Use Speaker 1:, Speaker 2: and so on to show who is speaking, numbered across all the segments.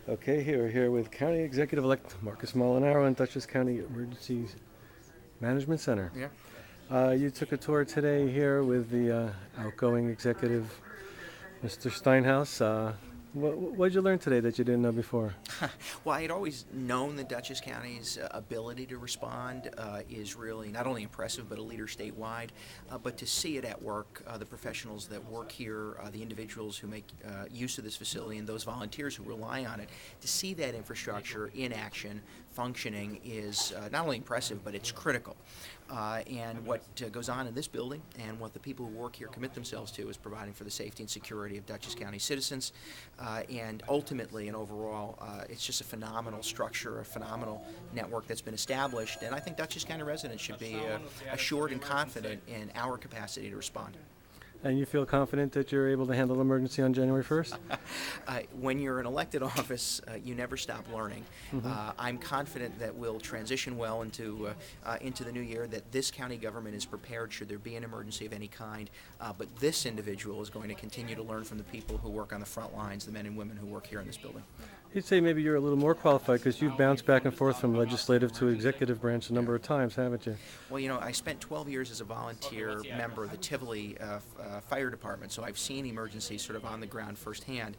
Speaker 1: Okay, we're here with County Executive-elect Marcus Molinaro and Dutchess County Emergency Management Center.
Speaker 2: Yeah.
Speaker 1: You took a tour today here with the outgoing executive, Mr. Steinhaus. What did you learn today that you didn't know before?
Speaker 2: Well, I had always known that Dutchess County's ability to respond is really not only impressive, but a leader statewide. But to see it at work, the professionals that work here, the individuals who make use of this facility, and those volunteers who rely on it, to see that infrastructure in action, functioning, is not only impressive, but it's critical. And what goes on in this building and what the people who work here commit themselves to is providing for the safety and security of Dutchess County citizens. And ultimately and overall, it's just a phenomenal structure, a phenomenal network that's been established. And I think Dutchess County residents should be assured and confident in our capacity to respond.
Speaker 1: And you feel confident that you're able to handle the emergency on January 1st?
Speaker 2: When you're in elected office, you never stop learning. I'm confident that we'll transition well into the new year, that this county government is prepared should there be an emergency of any kind. But this individual is going to continue to learn from the people who work on the front lines, the men and women who work here in this building.
Speaker 1: You'd say maybe you're a little more qualified because you've bounced back and forth from legislative to executive branch a number of times, haven't you?
Speaker 2: Well, you know, I spent 12 years as a volunteer member of the Tivoli Fire Department, so I've seen emergencies sort of on the ground firsthand.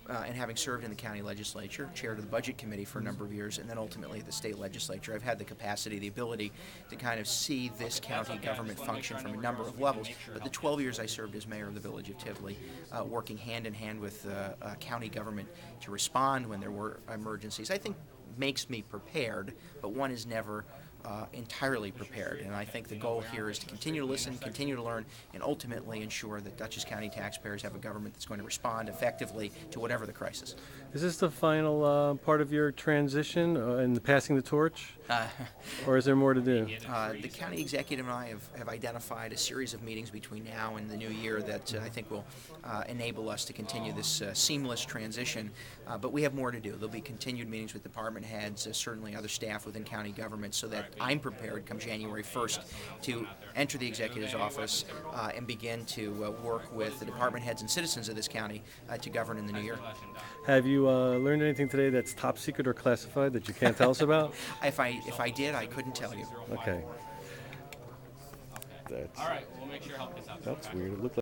Speaker 2: And having served in the county legislature, chaired of the budget committee for a number of years, and then ultimately the state legislature, I've had the capacity, the ability to kind of see this county government function from a number of levels. But the 12 years I served as mayor of the village of Tivoli, working hand in hand with county government to respond when there were emergencies, I think makes me prepared, but one is never entirely prepared. And I think the goal here is to continue to listen, continue to learn, and ultimately ensure that Dutchess County taxpayers have a government that's going to respond effectively to whatever the crisis.
Speaker 1: Is this the final part of your transition in passing the torch? Or is there more to do?
Speaker 2: The county executive and I have identified a series of meetings between now and the new year that I think will enable us to continue this seamless transition. But we have more to do. There'll be continued meetings with department heads, certainly other staff within county government, so that I'm prepared come January 1st to enter the executive's office and begin to work with the department heads and citizens of this county to govern in the new year.
Speaker 1: Have you learned anything today that's top secret or classified that you can't tell us about?
Speaker 2: If I did, I couldn't tell you.
Speaker 1: Okay.
Speaker 3: All right, we'll make sure help gets out.
Speaker 1: That's weird. It looked like